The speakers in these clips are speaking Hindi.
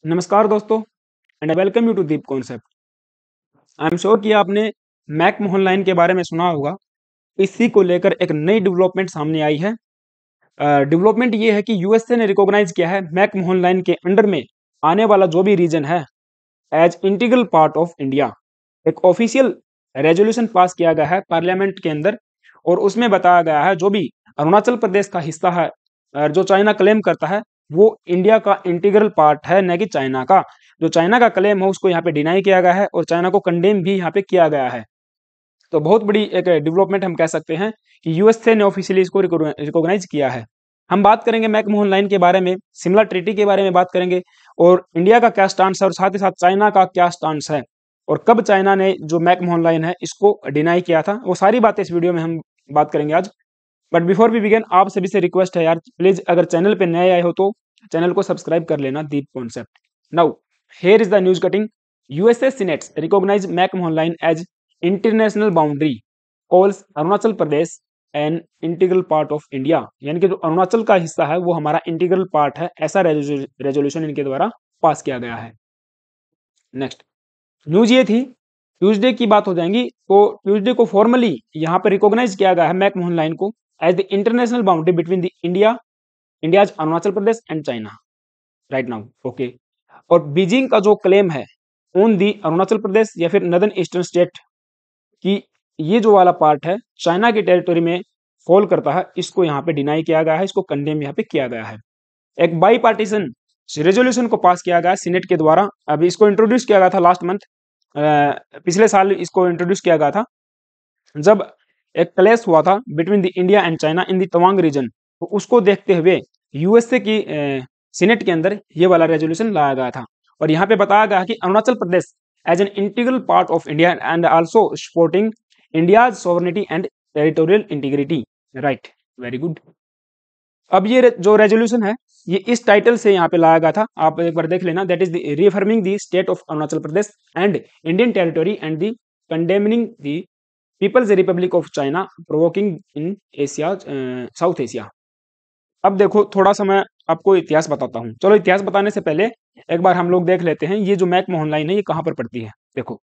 नमस्कार दोस्तों and welcome you to Deep concept. I am sure कि आपने मैक मोहन लाइन के बारे में सुना होगा। इसी को लेकर एक नई डेवलपमेंट सामने आई है। डेवलपमेंट ये है कि यूएसए ने रिकॉग्नाइज किया है मैक मोहन लाइन के अंडर में आने वाला जो भी रीजन है as integral part of India. एक ऑफिशियल रेजोल्यूशन पास किया गया है पार्लियामेंट के अंदर और उसमें बताया गया है जो भी अरुणाचल प्रदेश का हिस्सा है जो चाइना क्लेम करता है वो इंडिया का इंटीग्रल पार्ट है, न कि चाइना का। जो चाइना का क्लेम है उसको यहाँ पे डिनाई किया गया है और चाइना को कंडेम भी यहाँ पे किया गया है। तो बहुत बड़ी एक डेवलपमेंट हम कह सकते हैं कि यूएसए ने ऑफिशियली इसको रिकॉग्नाइज किया है। हम बात करेंगे मैकमोहन लाइन के बारे में, शिमला ट्रीटी के बारे में बात करेंगे और इंडिया का क्या स्टांस है और साथ ही साथ चाइना का क्या स्टांस है और कब चाइना ने जो मैकमोहन लाइन है इसको डिनाई किया था, वो सारी बातें इस वीडियो में हम बात करेंगे आज। बट बिफोर वी बिगिन, आप सभी से रिक्वेस्ट है यार, प्लीज अगर चैनल पे नए आए हो तो चैनल को सब्सक्राइब कर लेना deep concept. Now here is the news cutting. USA Senate recognized McMahon Line as international boundary, calls Arunachal Pradesh N integral part of India. यानी कि जो अरुणाचल का हिस्सा है वो हमारा इंटीग्रल पार्ट है, ऐसा रेजोल्यूशन इनके द्वारा पास किया गया है। नेक्स्ट न्यूज ये थी, ट्यूसडे की बात हो जाएंगी। तो ट्यूसडे को फॉर्मली यहाँ पर रिकॉग्नाइज किया गया है मैकमोहन लाइन को as the international boundary between the India's Arunachal Pradesh and China right now. Okay, और बीजिंग का जो क्लेम है ऑन दी अरुणाचल प्रदेश या फिर नदर्न ईस्टर्न स्टेट की ये जो वाला पार्ट है चाइना की टेरिटोरी में फॉल करता है, इसको यहाँ पे डिनाई किया गया है, इसको कंडेम यहाँ पे किया गया है। एक बाई पार्टीशन रेजोल्यूशन को पास किया गया सीनेट के द्वारा। अभी इसको इंट्रोड्यूस किया गया था लास्ट मंथ, पिछले साल इसको इंट्रोड्यूस किया गया था जब एक क्लैश हुआ था between the India and China in the Tawang region. तो उसको देखते हुए यूएसए की सीनेट के अंदर ये वाला रेजोल्यूशन लाया गया था और यहाँ पे बताया गया कि Arunachal Pradesh as an integral part of India and also supporting India's sovereignty and territorial integrity. Right, very good. अब ये जो रेजोल्यूशन है ये इस टाइटल से यहाँ पे लाया गया था, आप एक बार देख लेना। That is reaffirming the state of Arunachal Pradesh and Indian territory and the condemning the People's Republic of China provoking in Asia, South Asia. अब देखो थोड़ा सा मैं आपको इतिहास बताता हूँ। चलो इतिहास बताने से पहले एक बार हम लोग देख लेते हैं ये जो मैकमोहन लाइन है ये कहाँ पर पड़ती है। देखो,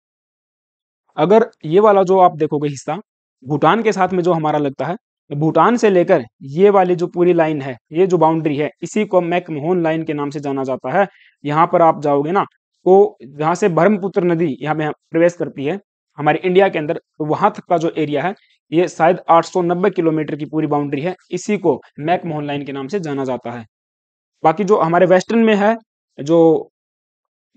अगर ये वाला जो आप देखोगे हिस्सा भूटान के साथ में जो हमारा लगता है, भूटान से लेकर ये वाली जो पूरी लाइन है, ये जो बाउंड्री है, इसी को मैकमोहन लाइन के नाम से जाना जाता है। यहाँ पर आप जाओगे ना तो जहाँ से ब्रह्मपुत्र नदी यहाँ में प्रवेश करती है हमारे इंडिया के अंदर, तो वहां तक का जो एरिया है ये शायद 890 किलोमीटर की पूरी बाउंड्री है, इसी को मैकमोहन लाइन के नाम से जाना जाता है। बाकी जो हमारे वेस्टर्न में है, जो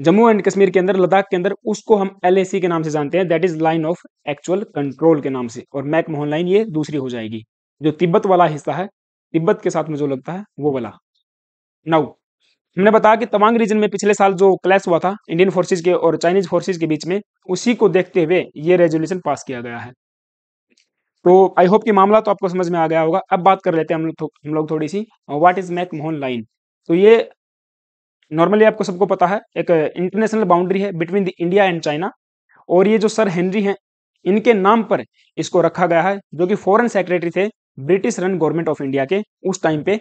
जम्मू एंड कश्मीर के अंदर, लद्दाख के अंदर, उसको हम एलएसी के नाम से जानते हैं, that is line of actual control के नाम से। और मैकमोहन लाइन ये दूसरी हो जाएगी। जो तिब्बत वाला हिस्सा है, तिब्बत के साथ में जो लगता है वो वाला। नाउ हमने बताया कि तवांग रीजन में पिछले साल जो क्लैश हुआ था इंडियन फोर्सेज के और चाइनीज फोर्सेज के बीच में, उसी को देखते हुए ये रेजोल्यूशन पास किया गया है। तो आई होप कि मामला तो आपको समझ में आ गया होगा। अब बात कर लेते हैं हम लोग थोड़ी सी, व्हाट इज मैकमोहन लाइन। तो ये नॉर्मली आपको सबको पता है एक इंटरनेशनल बाउंड्री है between the India and China, और ये जो सर हेनरी हैं इनके नाम पर इसको रखा गया है, जो कि फॉरेन सेक्रेटरी थे British run government of India के उस टाइम पे,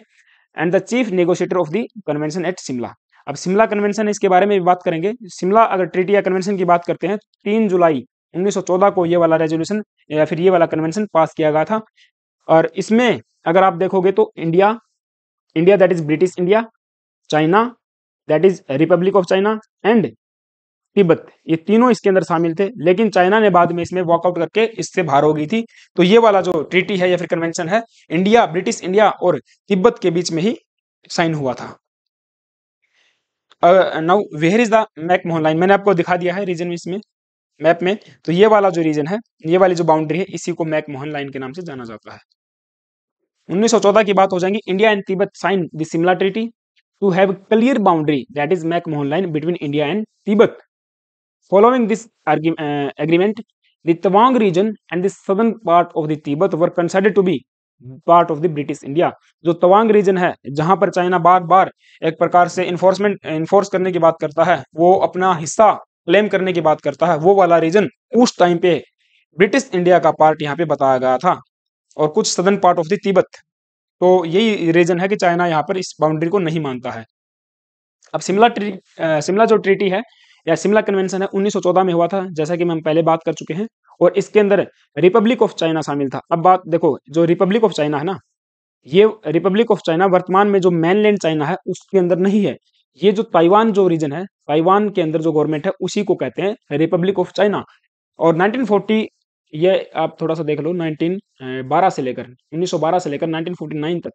and the chief negotiator of the convention at Shimla. अब शिमला कन्वेंशन इसके बारे में भी बात करेंगे। शिमला अगर ट्रीटी या कन्वेंशन की बात करते हैं, 3 जुलाई 1914 को ये वाला रेजोल्यूशन या फिर ये वाला कन्वेंशन पास किया गया था। और इसमें अगर आप देखोगे तो India India that is British India, China that is Republic of China and Tibet, ये तीनों इसके अंदर शामिल थे। लेकिन चाइना ने बाद में इसमें वॉकआउट करके इससे बाहर हो गई थी। तो ये वाला जो ट्रीटी है या फिर कन्वेंशन है, इंडिया, ब्रिटिश इंडिया और तिब्बत के बीच में ही साइन हुआ था। Now where is the McMahon line, मैंने आपको दिखा दिया है रीजन में, इसमें मैप में। तो ये वाला जो रीजन है, ये वाली जो बाउंड्री है, इसी को मैकमोहन लाइन के नाम से जाना जाता है। 1914 की बात हो जाएंगी। India and Tibet sign the Shimla treaty to have clear boundary that is McMahon line between India and Tibet. Following this agreement, the Tawang region and the southern part of the Tibet were considered to be part of the British India। जो तवांग रीजन है जहां पर चाइना बार बार एक प्रकार से इन्फोर्स करने की बात करता है, वो अपना हिस्सा क्लेम करने की बात करता है, वो वाला रीजन उस टाइम पे ब्रिटिश इंडिया का पार्ट यहाँ पे बताया गया था, और कुछ southern part of the Tibet. तो यही रीजन है कि चाइना यहाँ पर इस बाउंड्री को नहीं मानता है। अब शिमला जो ट्रीटी है या शिमला कन्वेंशन है 1914 में हुआ था, जैसा कि हम पहले बात कर चुके हैं, और इसके अंदर रिपब्लिक ऑफ चाइना शामिल था। अब बात देखो, जो रिपब्लिक ऑफ चाइना है ना, ये रिपब्लिक ऑफ चाइना वर्तमान में जो मेनलैंड चाइना है उसके अंदर नहीं है। ये जो ताइवान जो रीजन है, ताइवान के अंदर जो गवर्नमेंट है उसी को कहते हैं रिपब्लिक ऑफ चाइना। और 1940, ये आप थोड़ा सा देख लो, 1912 से लेकर 1949 तक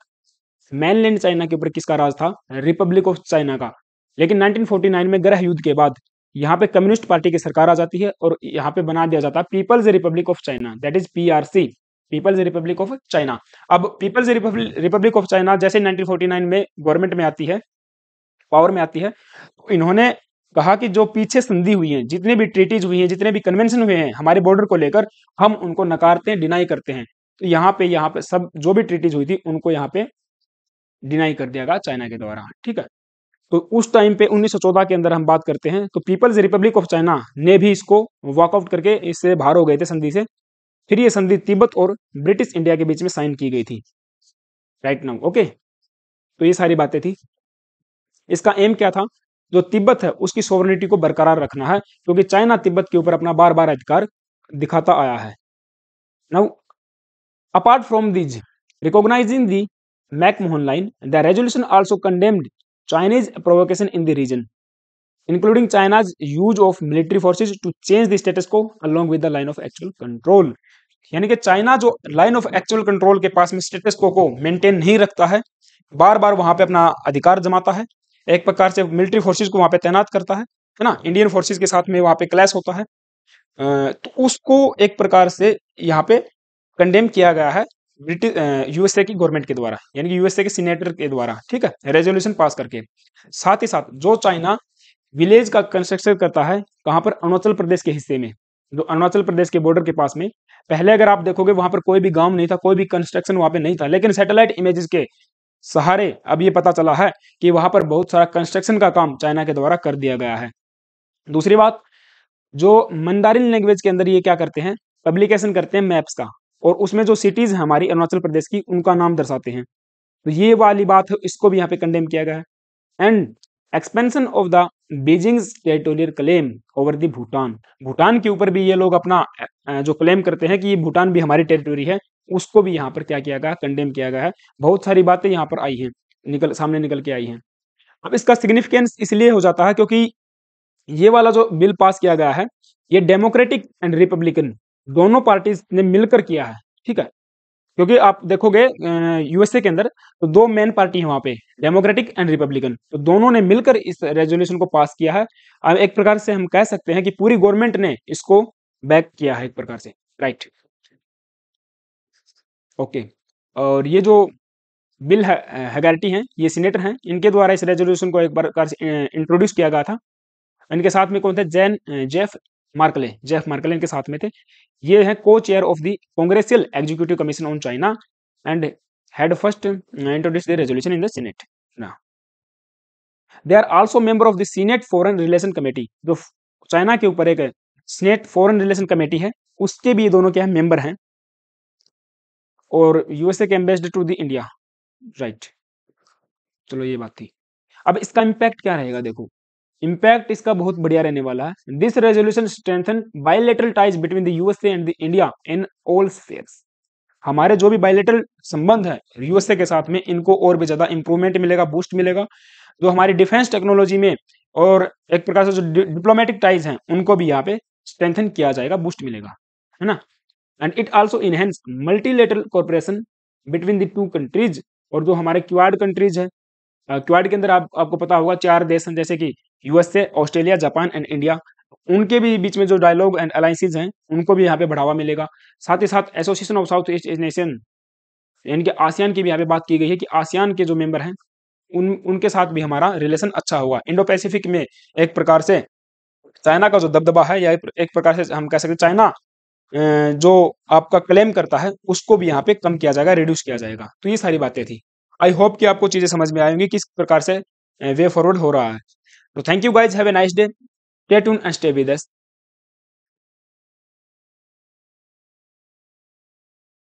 मेनलैंड चाइना के ऊपर किसका राज था? रिपब्लिक ऑफ चाइना का। लेकिन 1949 में गृह युद्ध के बाद यहाँ पे कम्युनिस्ट पार्टी की सरकार आ जाती है और यहाँ पे बना दिया जाता है people's Republic of China, that is PRC, people's Republic of China. अब पीपल्स रिपब्लिक ऑफ चाइना जैसे 1949 में गवर्नमेंट में आती है, पावर में आती है, तो इन्होंने कहा कि जो पीछे संधि हुई है, जितने भी ट्रीटीज हुई हैं, जितने भी कन्वेंशन हुए हैं हमारे बॉर्डर को लेकर, हम उनको नकारते हैं, डिनाई करते हैं। तो यहाँ पे सब जो भी ट्रीटीज हुई थी उनको यहाँ पे डिनाई कर दिया गया चाइना के द्वारा, ठीक है। तो उस टाइम पे 1914 के अंदर हम बात करते हैं तो पीपल्स रिपब्लिक ऑफ चाइना ने भी इसको वॉकआउट करके इससे बाहर हो गए थे संधि से। फिर ये संधि तिब्बत और ब्रिटिश इंडिया के बीच में साइन की गई थी, राइट नाउ, ओके। तो ये सारी बातें थी। इसका एम क्या था? जो तिब्बत है उसकी सोवरेनिटी को बरकरार रखना है, क्योंकि चाइना तिब्बत के ऊपर अपना बार बार अधिकार दिखाता आया है। Now apart from these, recognizing the McMahon Line, the resolution also condemned Chinese provocation in the region, including China's use of military forces to change the status quo along with the line of actual control। यानी कि चाइना जो लाइन ऑफ एक्चुअल कंट्रोल के पास में स्टेटस को मेंटेन नहीं रखता है, बार बार वहां पे अपना अधिकार जमाता है, एक प्रकार से मिलिट्री फोर्सेस को वहां पे तैनात करता है ना, इंडियन फोर्सेस के साथ में वहां पे क्लैश होता है। तो उसको एक प्रकार से यहाँ पे कंडेम किया गया है ब्रिटिश यूएसए की गवर्नमेंट के द्वारा, यानी कि यूएसए के सीनेटर के द्वारा, ठीक है, रेजोल्यूशन पास करके। साथ ही साथ जो चाइना विलेज का कंस्ट्रक्शन करता है, कहां पर? अरुणाचल प्रदेश के हिस्से में, जो अरुणाचल प्रदेश के बॉर्डर के पास में। पहले अगर आप देखोगे वहां पर कोई भी गांव नहीं था, कोई भी कंस्ट्रक्शन वहां पे नहीं था, लेकिन सैटेलाइट इमेजेस के सहारे अब ये पता चला है कि वहां पर बहुत सारा कंस्ट्रक्शन का काम चाइना के द्वारा कर दिया गया है। दूसरी बात, जो मंदारिन लैंग्वेज के अंदर ये क्या करते हैं? पब्लिकेशन करते हैं मैप्स का, और उसमें जो सिटीज है हमारी अरुणाचल प्रदेश की उनका नाम दर्शाते हैं। तो ये वाली बात है, इसको भी यहाँ पे कंडेम किया गया है। And expansion of the Beijing's territorial claim over the Bhutan, Bhutan के ऊपर भी ये लोग अपना जो क्लेम करते हैं कि ये भूटान भी हमारी टेरिटोरी है, उसको भी यहाँ पर क्या किया गया? कंडेम किया गया है। बहुत सारी बातें यहाँ पर आई हैं, सामने निकल के आई हैं। अब इसका सिग्निफिकेंस इसलिए हो जाता है क्योंकि ये वाला जो बिल पास किया गया है, ये डेमोक्रेटिक एंड रिपब्लिकन दोनों पार्टीज ने मिलकर किया है, ठीक है। क्योंकि आप देखोगे यूएसए के अंदर तो दो मेन पार्टी है वहां पे, डेमोक्रेटिक एंड रिपब्लिकन, तो दोनों ने मिलकर इस रेजोल्यूशन को पास किया है। अब एक प्रकार से हम कह सकते हैं कि पूरी गवर्नमेंट ने इसको बैक किया है एक प्रकार से, राइट, ओके। और ये जो बिल हैगर्टी हैं, ये सीनेटर हैं, इनके द्वारा इस रेजोल्यूशन को एक प्रकार से इंट्रोड्यूस किया गया था। इनके साथ में कौन थे? जेफ मार्कले इनके साथ में थे। ये हैं co-chair of the congressional executive commission on China and had first introduce the resolution in the Senate. They are also member of the Senate foreign relation committee, जो चाइना के ऊपर एक सीनेट फॉरेन रिलेशन कमेटी है, उसके भी ये दोनों क्या है? मेंबर हैं। और यूएसए के ambassador to the India, right. चलो ये बात थी। अब इसका इम्पैक्ट क्या रहेगा? देखो, इम्पैक्ट इसका बहुत बढ़िया रहने वाला है। This resolution strengthen bilateral ties between the USA and the India in all spheres. हमारे जो भी बायलैटरल संबंध है यूएसए के साथ में, इनको और भी ज्यादा इंप्रूवमेंट मिलेगा, बूस्ट मिलेगा। जो हमारी डिफेंस टेक्नोलॉजी में और एक प्रकार से जो डिप्लोमेटिक टाइज हैं उनको भी यहाँ पे स्ट्रेंथन किया जाएगा, बूस्ट मिलेगा, है ना। And it also enhance multilateral cooperation between the two countries. और जो हमारे क्वाड कंट्रीज है, क्वाड के अंदर आपको पता होगा 4 देश हैं, जैसे कि USA, Australia, Japan and India. उनके भी बीच में जो डायलॉग एंड अलायंसेज हैं उनको भी यहाँ पे बढ़ावा मिलेगा। साथ ही साथ association of south east nation, यानी कि आसियान की भी यहाँ पे बात की गई है कि आसियान के जो मेंबर हैं उनके साथ भी हमारा रिलेशन अच्छा होगा। इंडो पैसिफिक में एक प्रकार से चाइना का जो दबदबा है, या एक प्रकार से हम कह सकते हैं चाइना जो आपका क्लेम करता है उसको भी यहाँ पे कम किया जाएगा, रिड्यूस किया जाएगा। तो ये सारी बातें थी। आई होप कि आपको चीजें समझ में आएंगी किस प्रकार से वे फॉरवर्ड हो रहा है। तो thank you guys, have a nice day, stay tuned and stay with us.